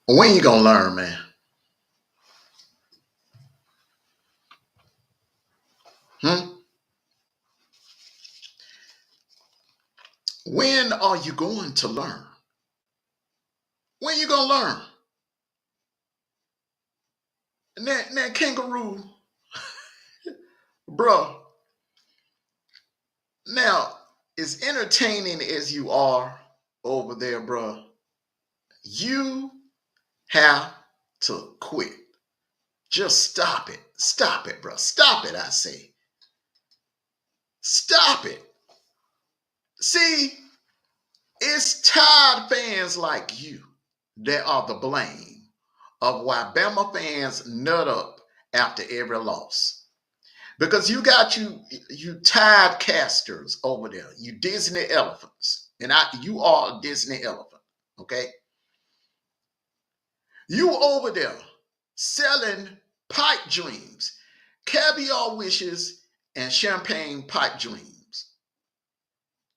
When you gonna learn, man? Hmm? When are you going to learn? When you gonna learn? Now kangaroo, bruh. Now, as entertaining as you are over there, bruh, you have to quit. Just stop it. Stop it, bruh. Stop it, I say. Stop it. See, it's tired fans like you that are the blame of why Bama fans nut up after every loss. Because you tired casters over there, you Disney elephants. And you are a Disney elephant, okay? You over there selling pipe dreams, caviar wishes, and champagne pipe dreams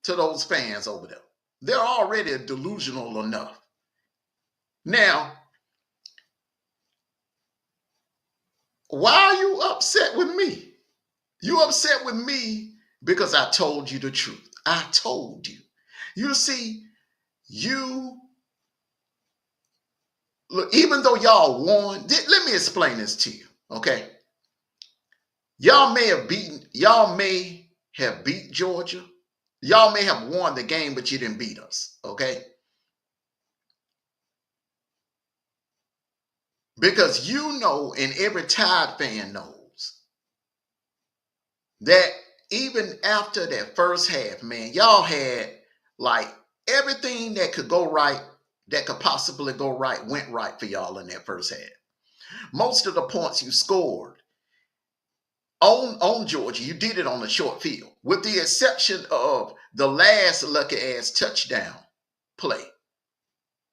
to those fans over there. They're already delusional enough. Now, why are you upset with me? You upset with me because I told you the truth. I told you. You see, you look, even though y'all won, let me explain this to you, okay? Y'all may have beat Georgia. Y'all may have won the game, but you didn't beat us, okay? Because you know, and every Tide fan knows, that even after that first half, man, y'all had like everything that could go right, that could possibly go right, went right for y'all in that first half. Most of the points you scored on Georgia, you did it on a short field, with the exception of the last lucky ass touchdown play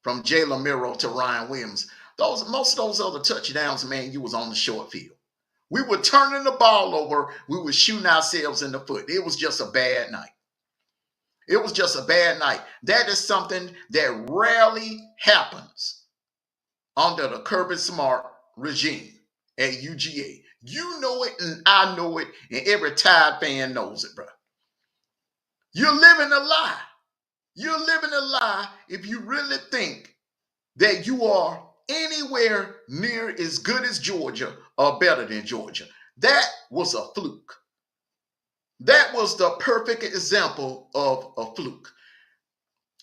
from Jalen Miro to Ryan Williams. Most of those other touchdowns, man, you was on the short field. We were turning the ball over. We were shooting ourselves in the foot. It was just a bad night. It was just a bad night. That is something that rarely happens under the Kirby Smart regime at UGA. You know it, and I know it, and every Tide fan knows it, bro. You're living a lie. You're living a lie if you really think that you are anywhere near as good as Georgia or better than Georgia. That was a fluke. That was the perfect example of a fluke.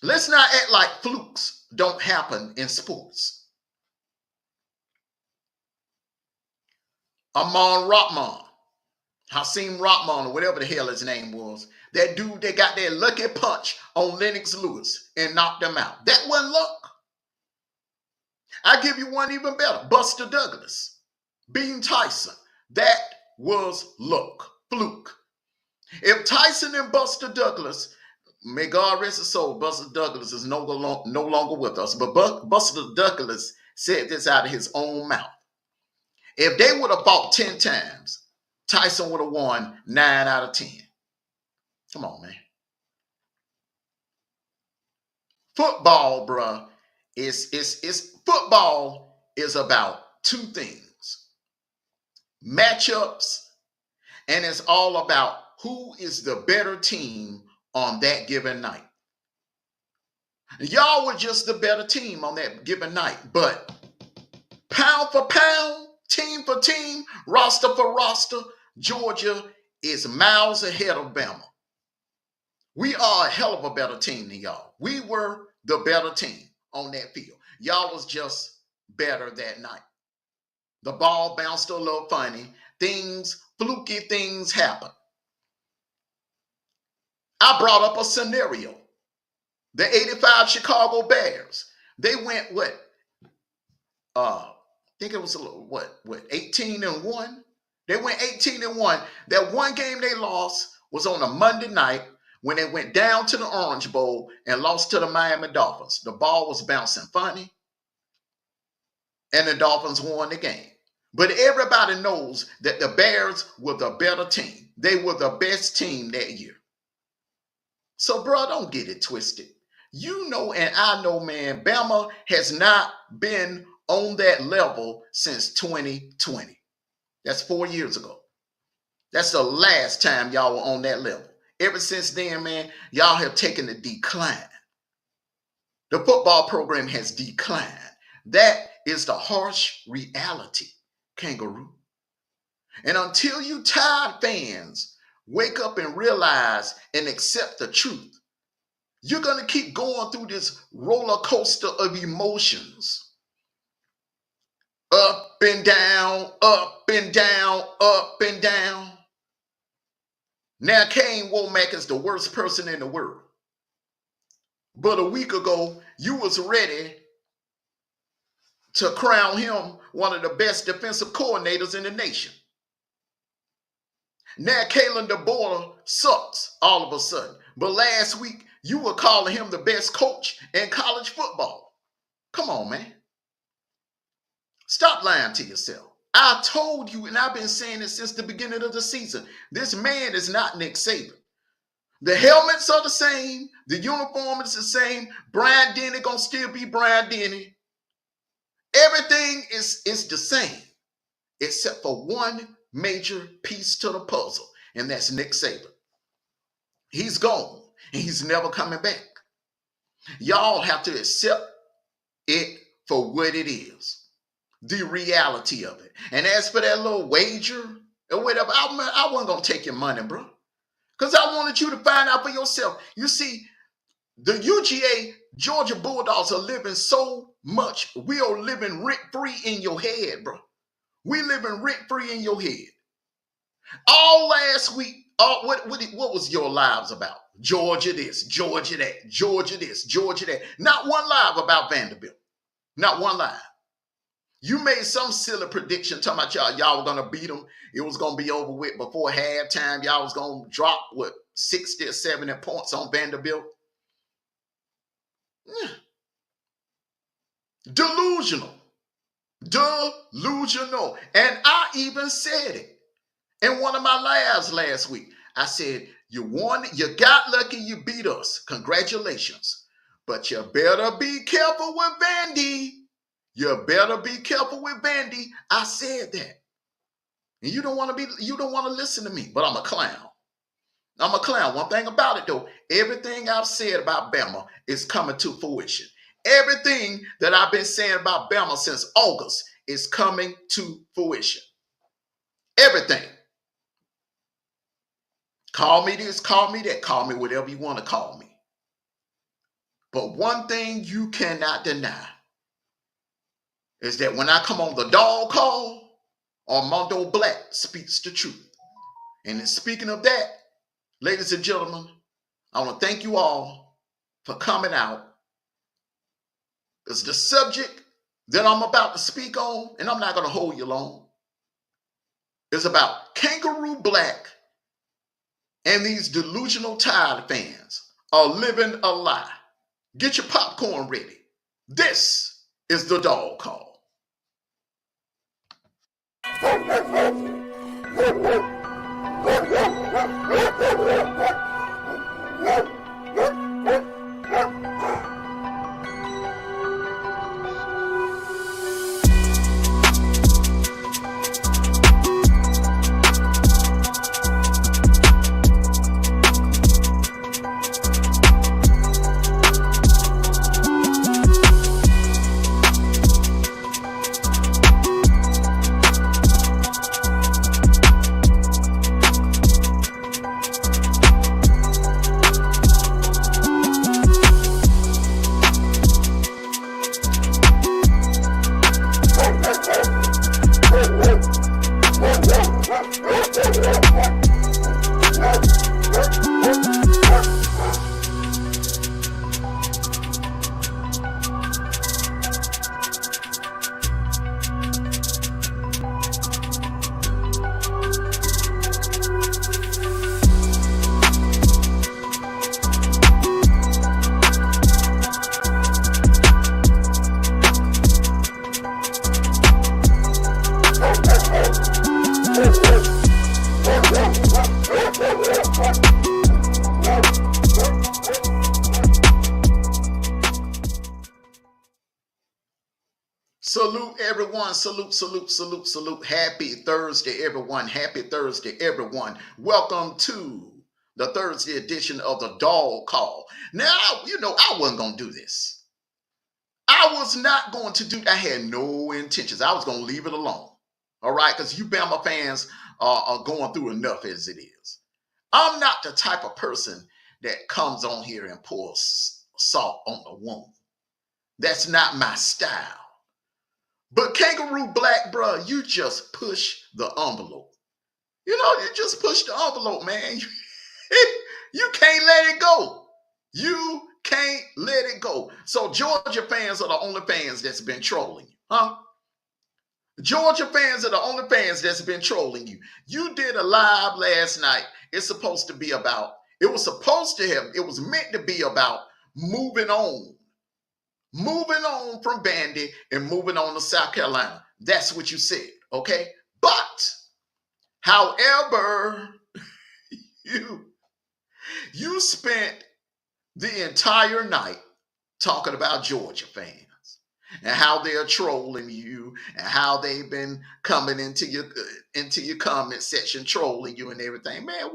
Let's not act like flukes don't happen in sports. Amon Rockman, Hasim Rockman, or whatever the hell his name was, that dude that got that lucky punch on Lennox Lewis and knocked him out. That wasn't luck. I give you one even better. Buster Douglas beating Tyson. That was luck. Fluke. If Tyson and Buster Douglas, may God rest his soul, Buster Douglas is no longer with us, but Buster Douglas said this out of his own mouth. If they would have fought 10 times, Tyson would have won 9 out of 10. Come on, man. Football, bruh, football is about two things: matchups, and it's all about who is the better team on that given night. Y'all were just the better team on that given night, but pound for pound, team for team, roster for roster, Georgia is miles ahead of Bama. We are a hell of a better team than y'all. We were the better team on that field. Y'all was just better that night. The ball bounced a little funny. Fluky things happen. I brought up a scenario. The 85 Chicago Bears, they went what? I think it was 18-1? They went 18-1. That one game they lost was on a Monday night when they went down to the Orange Bowl and lost to the Miami Dolphins. The ball was bouncing funny, and the Dolphins won the game. But everybody knows that the Bears were the better team. They were the best team that year. So, bro, don't get it twisted. You know, and I know, man, Bama has not been on that level since 2020. That's 4 years ago. That's the last time y'all were on that level. Ever since then, man, y'all have taken a decline. The football program has declined. That is the harsh reality, Kangaroo. And until you tired fans wake up and realize and accept the truth, you're going to keep going through this roller coaster of emotions. Up and down, up and down, up and down. Now, Kane Womack is the worst person in the world. But a week ago, you was ready to crown him one of the best defensive coordinators in the nation. Now, Kalen DeBoer sucks all of a sudden. But last week, you were calling him the best coach in college football. Come on, man. Stop lying to yourself. I told you, and I've been saying it since the beginning of the season, this man is not Nick Saban. The helmets are the same. The uniform is the same. Brian Denny gonna still be Brian Denny. Everything is the same, except for one major piece to the puzzle, and that's Nick Saban. He's gone, and he's never coming back. Y'all have to accept it for what it is. The reality of it. And as for that little wager or whatever, I wasn't going to take your money, bro. Because I wanted you to find out for yourself. You see, the UGA Georgia Bulldogs are living so much. We are living rent-free in your head, bro. We living rent-free in your head. All last week, what was your lives about? Georgia this, Georgia that, Georgia this, Georgia that. Not one live about Vanderbilt. Not one live. You made some silly prediction talking about y'all were going to beat them. It was going to be over with before halftime. Y'all was going to drop, 60 or 70 points on Vanderbilt. Yeah. Delusional. Delusional. And I even said it in one of my lives last week. I said, you won, you got lucky, you beat us. Congratulations. But you better be careful with Vandy. You better be careful with Vandy. I said that. And you don't want to listen to me, but I'm a clown. I'm a clown. One thing about it though, everything I've said about Bama is coming to fruition. Everything that I've been saying about Bama since August is coming to fruition. Everything. Call me this, call me that, call me whatever you want to call me. But one thing you cannot deny is that when I come on the dog call, Armando Black speaks the truth. And in speaking of that, ladies and gentlemen, I want to thank you all for coming out. It's the subject that I'm about to speak on, and I'm not going to hold you long. It's about Kangaroo Black and these delusional Tide fans are living a lie. Get your popcorn ready. This is the dog call. salute, salute, salute, salute. Happy Thursday, everyone. Happy Thursday, everyone. Welcome to the Thursday edition of the Dog Call. Now, I wasn't going to do this. I was not going to do. I had no intentions. I was going to leave it alone. All right, because you Bama fans are going through enough as it is. I'm not the type of person that comes on here and pours salt on the wound. That's not my style. But Kangaroo Black, bro, you just push the envelope. You just push the envelope, man. You can't let it go. You can't let it go. So Georgia fans are the only fans that's been trolling you, huh? Georgia fans are the only fans that's been trolling you. You did a live last night. It was meant to be about moving on from Vandy and moving on to South Carolina. That's what you said, okay? But, however, you spent the entire night talking about Georgia fans and how they're trolling you and how they've been coming into your comment section trolling you and everything. Man,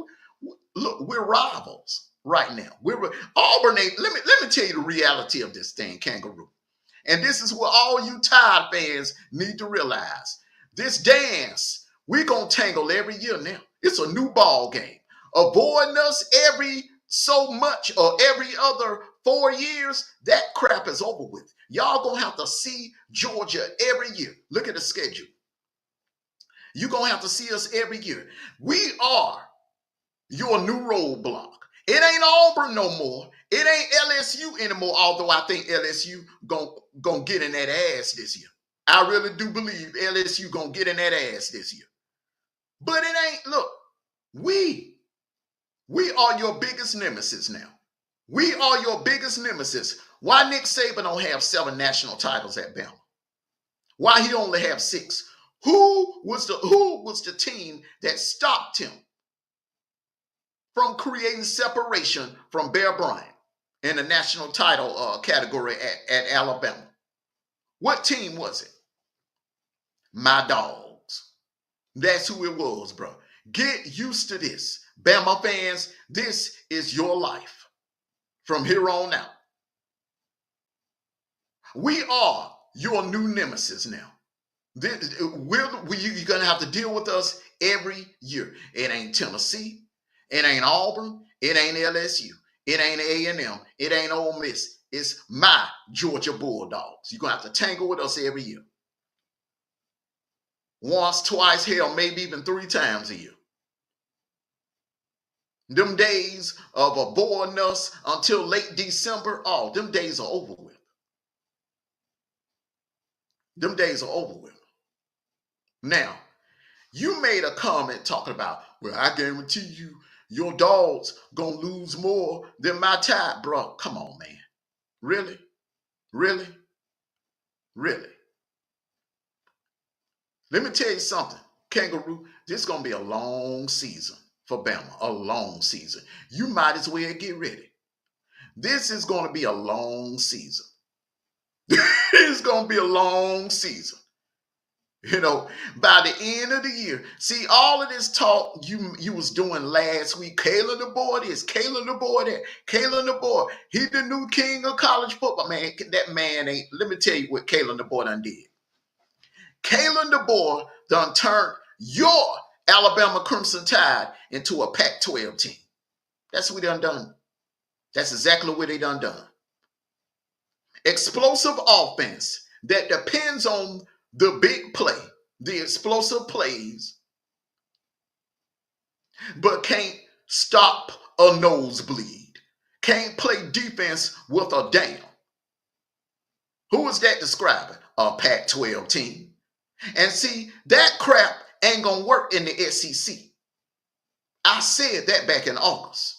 look, we're rivals right now. Auburn. Let me tell you the reality of this thing, Kangaroo. And this is what all you Tide fans need to realize. This dance, we're going to tangle every year now. It's a new ball game. Avoiding us every so much or every other 4 years, that crap is over with. Y'all going to have to see Georgia every year. Look at the schedule. You're going to have to see us every year. We are your new roadblock. It ain't Auburn no more. It ain't LSU anymore, although I think LSU gonna get in that ass this year. I really do believe LSU gonna get in that ass this year. But it ain't, look, we are your biggest nemesis now. We are your biggest nemesis. Why Nick Saban don't have 7 national titles at Bama? Why he only have 6? Who was the team that stopped him from creating separation from Bear Bryant in the national title category at Alabama? What team was it? My Dogs. That's who it was, bro. Get used to this. Bama fans, this is your life from here on out. We are your new nemesis now. You're going to have to deal with us every year. It ain't Tennessee. It ain't Auburn. It ain't LSU. It ain't A&M. It ain't Ole Miss. It's my Georgia Bulldogs. You're going to have to tangle with us every year. Once, twice, hell, maybe even 3 times a year. Them days of avoiding us until late December, them days are over with. Them days are over with. Now, you made a comment talking about, well, I guarantee you, your Dogs gonna lose more than my Tide, bro. Come on, man. Really? Really? Really? Let me tell you something, Kangaroo. This is gonna be a long season for Bama. A long season. You might as well get ready. This is gonna be a long season. It's gonna be a long season. By the end of the year. See, all of this talk you was doing last week. Kalen DeBoer this, Kalen DeBoer that, Kalen DeBoer. He the new king of college football, man. That man ain't. Let me tell you what Kalen DeBoer done did. Kalen DeBoer done turned your Alabama Crimson Tide into a Pac-12 team. That's what they done. That's exactly what they done. Explosive offense that depends on the big play, the explosive plays, but can't stop a nosebleed. Can't play defense with a down. Who is that describing? A Pac-12 team. And see, that crap ain't gonna work in the SEC. I said that back in August.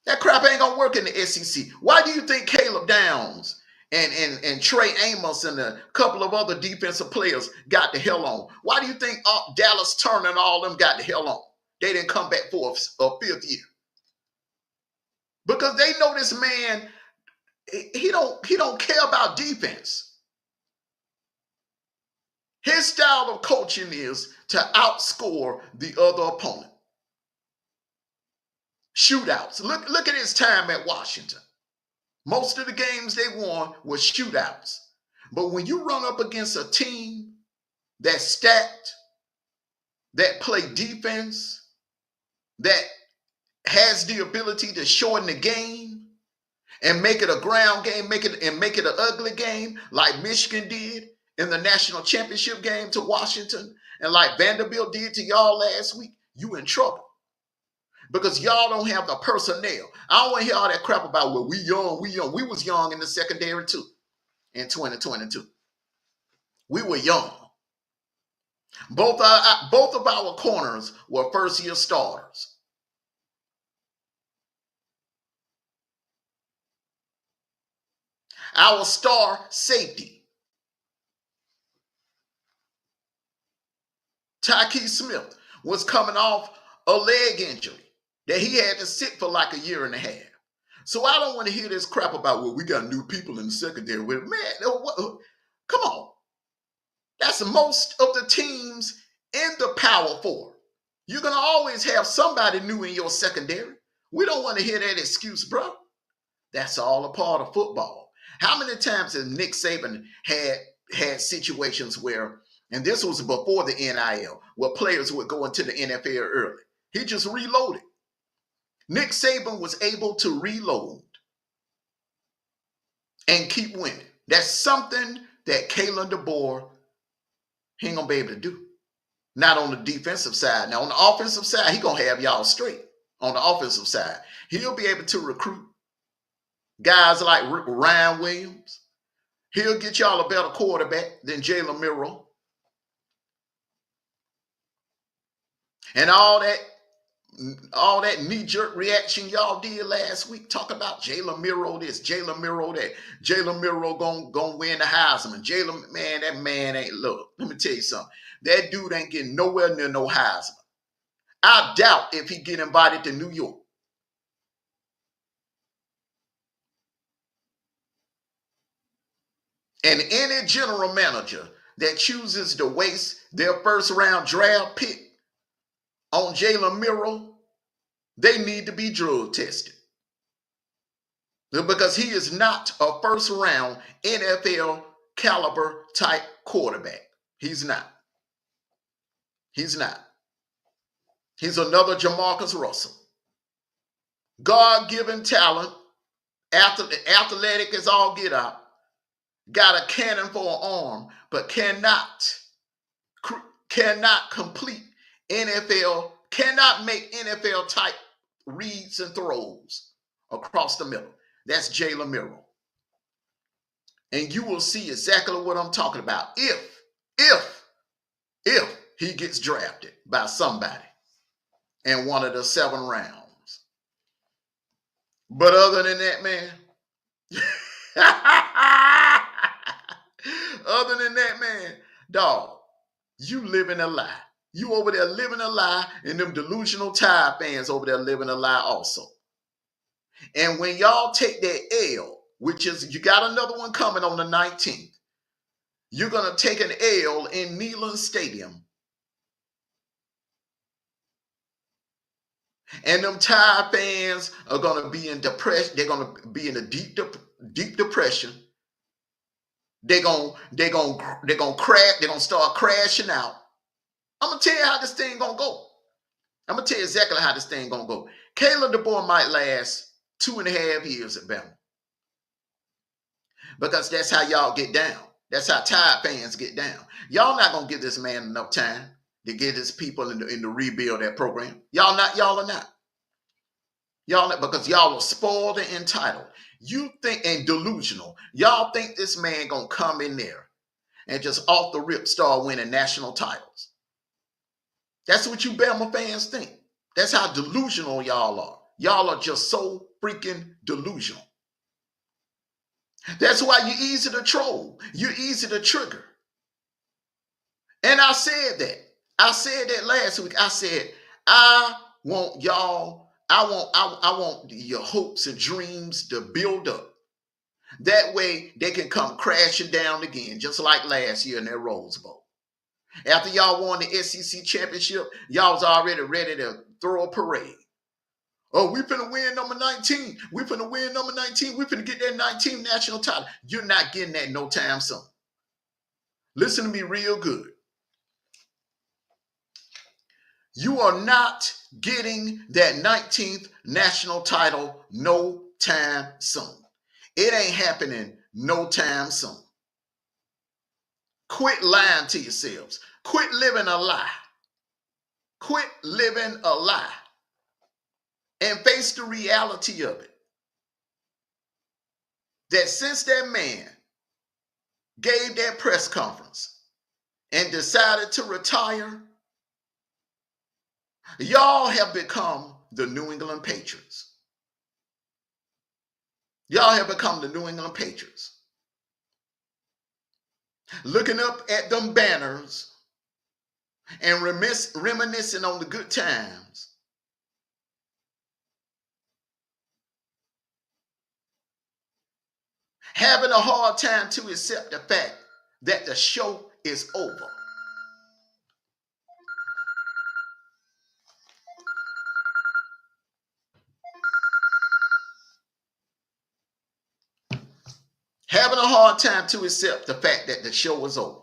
That crap ain't gonna work in the SEC. Why do you think Caleb Downs and Trey Amos and a couple of other defensive players got the hell on? Why do you think Dallas Turner and all them got the hell on? They didn't come back for a 5th year. Because they know this man, he don't care about defense. His style of coaching is to outscore the other opponent. Shootouts. Look at his time at Washington. Most of the games they won were shootouts. But when you run up against a team that's stacked, that play defense, that has the ability to shorten the game and make it a ground game, make it an ugly game, like Michigan did in the national championship game to Washington, and like Vanderbilt did to y'all last week, you in trouble. Because y'all don't have the personnel. I don't want to hear all that crap about, well, we young. We was young in the secondary too in 2022. We were young. Both of our corners were first-year starters. Our star safety, Tyke Smith, was coming off a leg injury that he had to sit for like a year and a half. So I don't want to hear this crap about, well, we got new people in the secondary. Man, come on. That's most of the teams in the Power Four. You're going to always have somebody new in your secondary. We don't want to hear that excuse, bro. That's all a part of football. How many times has Nick Saban had situations where, and this was before the NIL, where players would go into the NFL early? He just reloaded. Nick Saban was able to reload and keep winning. That's something that Kalen DeBoer, he ain't going to be able to do. Not on the defensive side. Now, on the offensive side, he going to have y'all straight. On the offensive side, he'll be able to recruit guys like Ryan Williams. He'll get y'all a better quarterback than Jalen Milroe. And all that knee-jerk reaction y'all did last week, talk about Jalen Milroe this, Jalen Milroe that, Jalen Milroe gonna win the Heisman. Jalen, man, that man ain't, look, let me tell you something. That dude ain't getting nowhere near no Heisman. I doubt if he get invited to New York. And any general manager that chooses to waste their first-round draft pick on Jalen Milroe, they need to be drug tested. Because he is not a first-round NFL caliber type quarterback. He's not. He's not. He's another Jamarcus Russell. God-given talent, athletic as all get out, got a cannon for an arm, but cannot complete NFL, cannot make NFL type reads and throws across the middle. That's Jalen Milroe. And you will see exactly what I'm talking about if he gets drafted by somebody in one of the 7 rounds. But other than that, man, other than that, man, dog, you living a lie. You over there living a lie, and them delusional Tide fans over there living a lie also. And when y'all take that L, which is, you got another one coming on the 19th, you're going to take an L in Neyland Stadium. And them Tide fans are going to be in depression. They're going to be in a deep depression. They're going to crash. They're going to start crashing out. I'm going to tell you how this thing going to go. I'm going to tell you exactly how this thing going to go. Kalen DeBoer might last 2.5 years at Bama. Because that's how y'all get down. That's how Tide fans get down. Y'all not going to give this man enough time to get his people in the rebuild that program. Y'all are not. Y'all not, because y'all are spoiled and entitled. You think, and delusional. Y'all think this man going to come in there and just off the rip start winning national titles. That's what you Bama fans think. That's how delusional y'all are. Y'all are just so freaking delusional. That's why you're easy to troll. You're easy to trigger. And I said that. I said that last week. I said, I want your hopes and dreams to build up. That way they can come crashing down again, just like last year in their Rose Bowl. After y'all won the SEC championship, y'all was already ready to throw a parade. Oh, we finna win number 19. We finna win number 19. We finna get that 19 national title. You're not getting that no time soon. Listen to me real good. You are not getting that 19th national title no time soon. It ain't happening no time soon. Quit lying to yourselves. Quit living a lie. Quit living a lie. And face the reality of it. That since that man gave that press conference and decided to retire, y'all have become the New England Patriots. Y'all have become the New England Patriots. Looking up at them banners and reminiscing on the good times. Having a hard time to accept the fact that the show is over. Having a hard time to accept the fact that the show is over.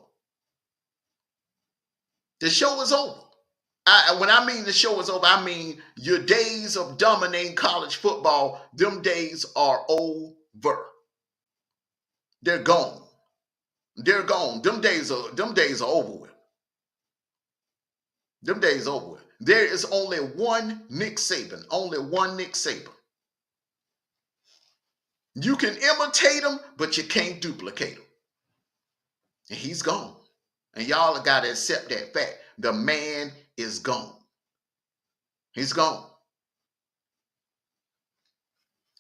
The show is over. When I mean the show is over, I mean your days of dominating college football, them days are over. They're gone. They're gone. Them days are over with. Them days are over with. There is only one Nick Saban. Only one Nick Saban. You can imitate him, but you can't duplicate him. And he's gone. And y'all have got to accept that fact. The man is gone. He's gone.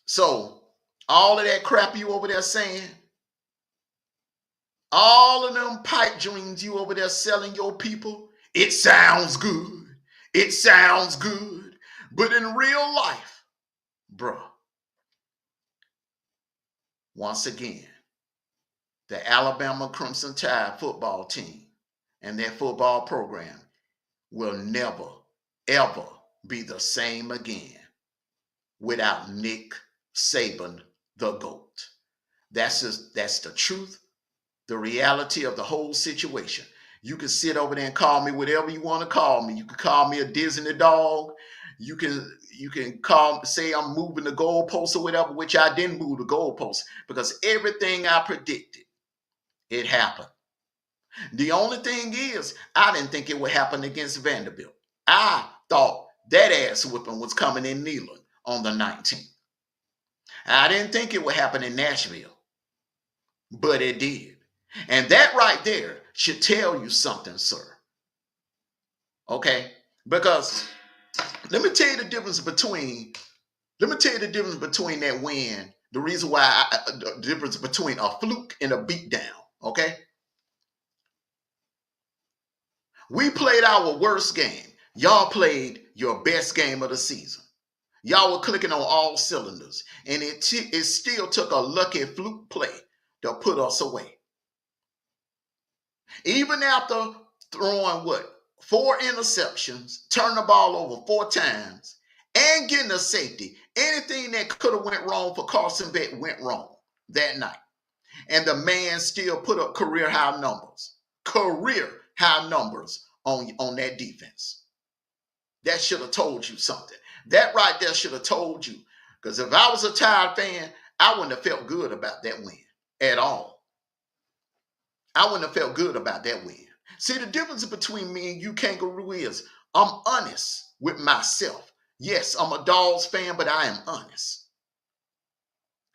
So, all of that crap you over there saying, all of them pipe dreams you over there selling your people, it sounds good. It sounds good. But in real life, bruh, once again, the Alabama Crimson Tide football team and their football program will never, ever be the same again without Nick Saban, the GOAT. That's the truth, the reality of the whole situation. You can sit over there and call me whatever you want to call me. You can call me a Disney dog. You can say I'm moving the goalposts or whatever, which I didn't move the goalposts because everything I predicted, it happened. The only thing is, I didn't think it would happen against Vanderbilt. I thought that ass whipping was coming in Neyland on the 19th. I didn't think it would happen in Nashville, but it did. And that right there should tell you something, sir. Okay? Because let me tell you the difference between that win, the reason why, the difference between a fluke and a beatdown. Okay? We played our worst game. Y'all played your best game of the season. Y'all were clicking on all cylinders, and it still took a lucky fluke play to put us away. Even after throwing 4 interceptions, turning the ball over 4 times, and getting a safety, anything that could have went wrong for Carson Beck went wrong that night. And the man still put up career high numbers on that defense. That should have told you something. That right there should have told you. Because if I was a Tide fan, I wouldn't have felt good about that win at all. I wouldn't have felt good about that win. See, the difference between me and you, Kangaroo, is I'm honest with myself. Yes, I'm a Dogs fan, but I am honest.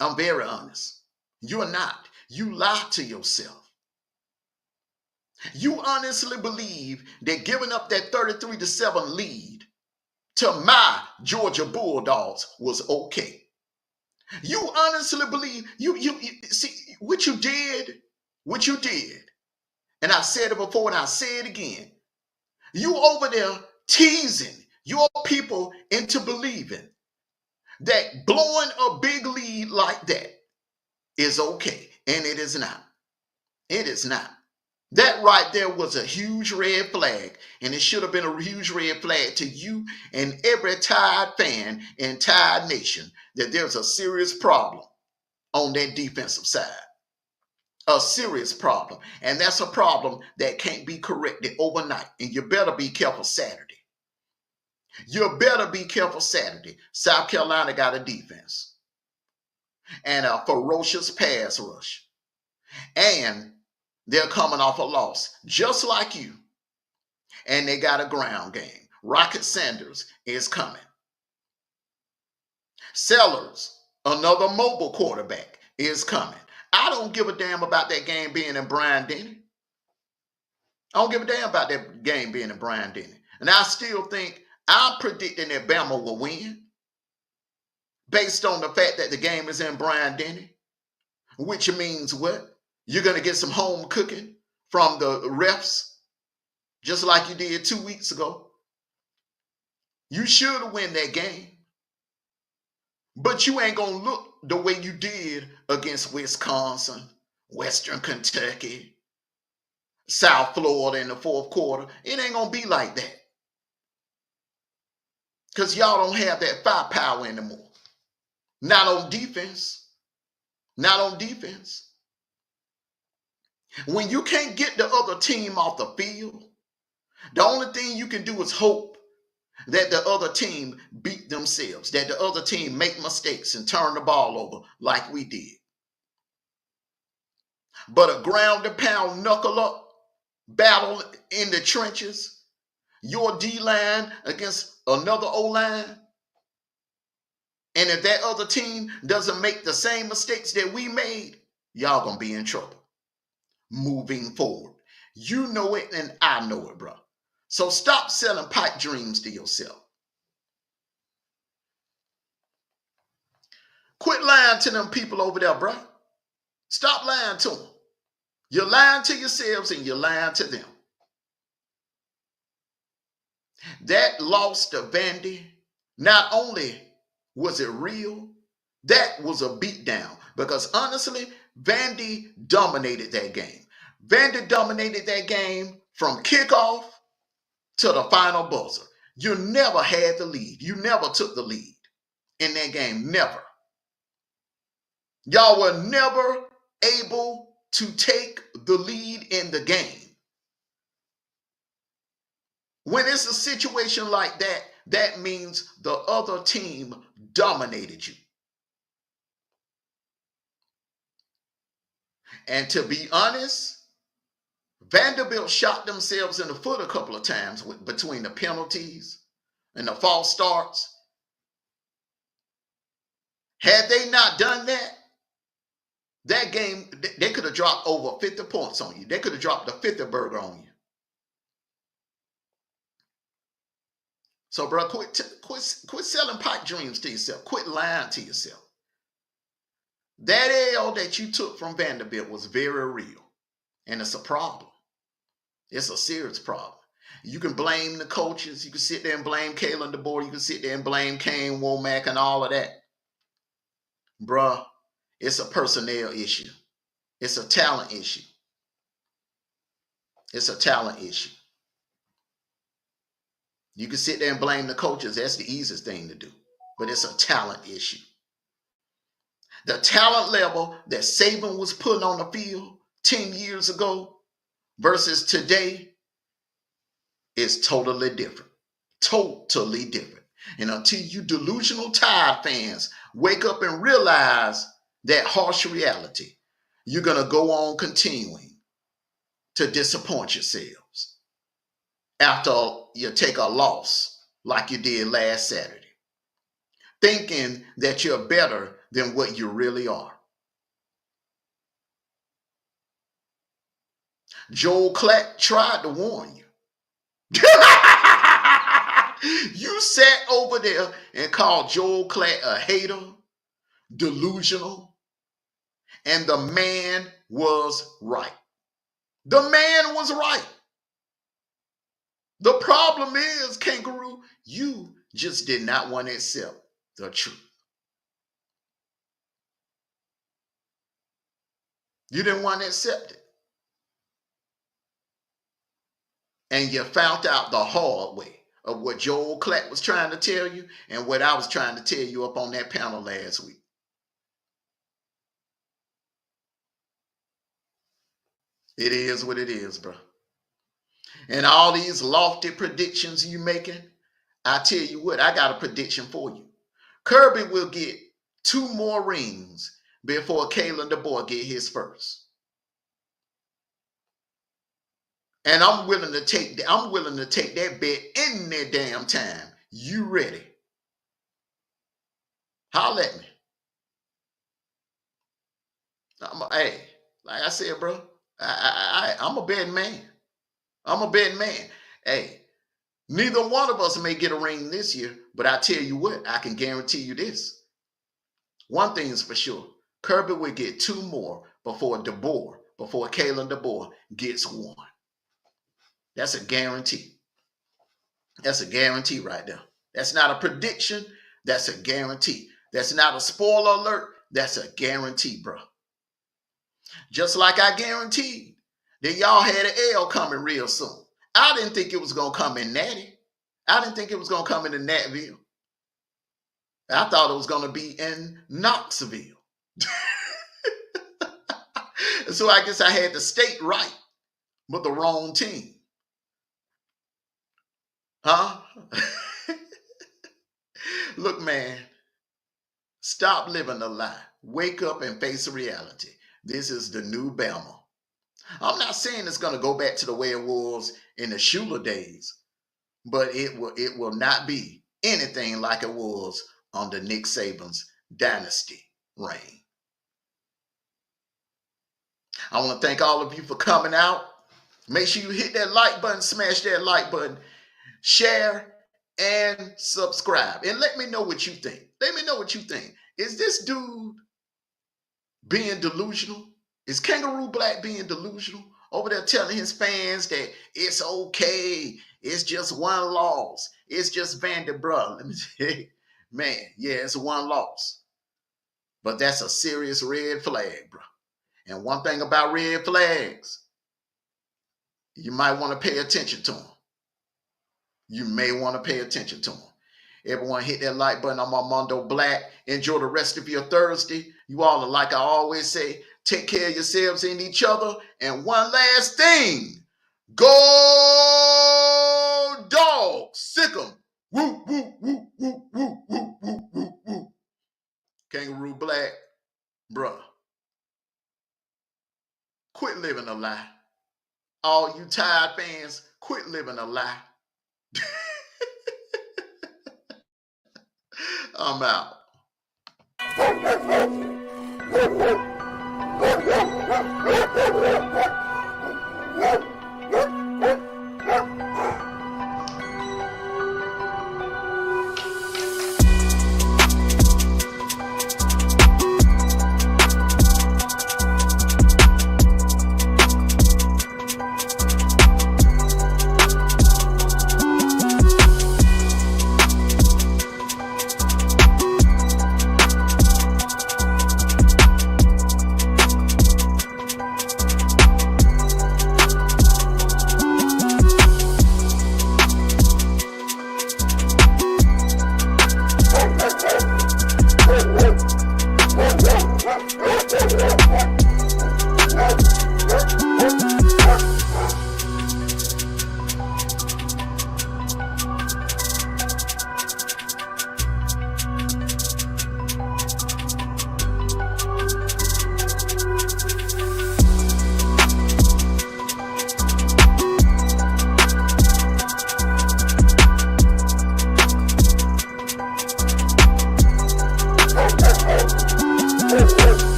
I'm very honest. You're not. You lie to yourself. You honestly believe that giving up that 33-7 lead to my Georgia Bulldogs was okay. You honestly believe you see what you did, and I said it before and I say it again. You over there teasing your people into believing that blowing a big lead like that is okay, and it is not. It is not. That right there was a huge red flag, and it should have been a huge red flag to you and every Tide fan in Tide Nation that there's a serious problem on that defensive side. A serious problem. And that's a problem that can't be corrected overnight. And you better be careful Saturday. You better be careful Saturday. South Carolina got a defense and a ferocious pass rush. And they're coming off a loss, just like you. And they got a ground game. Rocket Sanders is coming. Sellers, another mobile quarterback, is coming. I don't give a damn about that game being in Bryant-Denny. I don't give a damn about that game being in Bryant-Denny. And I still think I'm predicting that Bama will win based on the fact that the game is in Bryant-Denny, which means what? You're going to get some home cooking from the refs, just like you did 2 weeks ago. You should win that game. But you ain't going to look the way you did against Wisconsin, Western Kentucky, South Florida in the fourth quarter. It ain't going to be like that. Because y'all don't have that firepower anymore. Not on defense. Not on defense. When you can't get the other team off the field, the only thing you can do is hope that the other team beat themselves, that the other team make mistakes and turn the ball over like we did. But a ground and pound knuckle up battle in the trenches, your D-line against another O-line, and if that other team doesn't make the same mistakes that we made, y'all gonna be in trouble moving forward. You know it and I know it, bro. So stop selling pipe dreams to yourself. Quit lying to them people over there, bro. Stop lying to them. You're lying to yourselves and you're lying to them. That loss to Vandy, not only was it real, that was a beatdown. Because honestly, Vandy dominated that game. Vandy dominated that game from kickoff to the final buzzer. You never had the lead. You never took the lead in that game. Never. Y'all were never able to take the lead in the game. When it's a situation like that, that means the other team dominated you. And to be honest, Vanderbilt shot themselves in the foot a couple of times between the penalties and the false starts. Had they not done that, that game, they could have dropped over 50 points on you. They could have dropped a 50 burger on you. So, bro, quit selling pipe dreams to yourself. Quit lying to yourself. That L that you took from Vanderbilt was very real. And it's a problem. It's a serious problem. You can blame the coaches. You can sit there and blame Kalen DeBoer. You can sit there and blame Kane Womack and all of that. Bruh, it's a personnel issue. It's a talent issue. It's a talent issue. You can sit there and blame the coaches. That's the easiest thing to do. But it's a talent issue. The talent level that Saban was putting on the field 10 years ago versus today is totally different. Totally different. And until you delusional Tide fans wake up and realize that harsh reality, you're going to go on continuing to disappoint yourselves after you take a loss like you did last Saturday, thinking that you're better than what you really are. Joel Klatt tried to warn you. You sat over there and called Joel Klatt a hater, delusional, and the man was right. The man was right. The problem is, Kangaroo, you just did not want to accept the truth. You didn't want to accept it. And you found out the hard way of what Joel Clapp was trying to tell you and what I was trying to tell you up on that panel last week. It is what it is, bro. And all these lofty predictions you making, I tell you what, I got a prediction for you. Kirby will get 2 more rings before Kalen DeBoer get his first. And I'm willing to take that bet any damn time. You ready? Holler at me. Hey, like I said, bro, I'm a betting man. I'm a betting man. Hey, neither one of us may get a ring this year, but I tell you what, I can guarantee you this. One thing is for sure. Kirby will get 2 more before Kalen DeBoer gets 1. That's a guarantee. That's a guarantee right there. That's not a prediction. That's a guarantee. That's not a spoiler alert. That's a guarantee, bro. Just like I guaranteed that y'all had an L coming real soon. I didn't think it was going to come in Natty. I didn't think it was going to come into Natville. I thought it was going to be in Knoxville. So I guess I had the state right, but the wrong team. Huh? Look, man, stop living a lie. Wake up and face reality. This is the new Bama. I'm not saying it's going to go back to the way it was in the Shula days, but it will not be anything like it was under Nick Saban's dynasty reign. I want to thank all of you for coming out. Make sure you hit that like button, smash that like button, share, and subscribe. And let me know what you think. Let me know what you think. Is this dude being delusional? Is Kangaroo Black being delusional? Over there telling his fans that it's okay. It's just 1 loss. It's just Vanderbilt. Let me say, man, yeah, it's 1 loss. But that's a serious red flag, bro. And one thing about red flags, you might want to pay attention to them. You may want to pay attention to them. Everyone hit that like button. I'm Armando Black. Enjoy the rest of your Thursday. You all are, like I always say, take care of yourselves and each other. And one last thing, go dogs. Sick 'em. Woo, woo, woo, woo, woo, woo, woo, woo, woo. Kangaroo Black, bruh. Quit living a lie. All you Tide fans, quit living a lie. I'm out.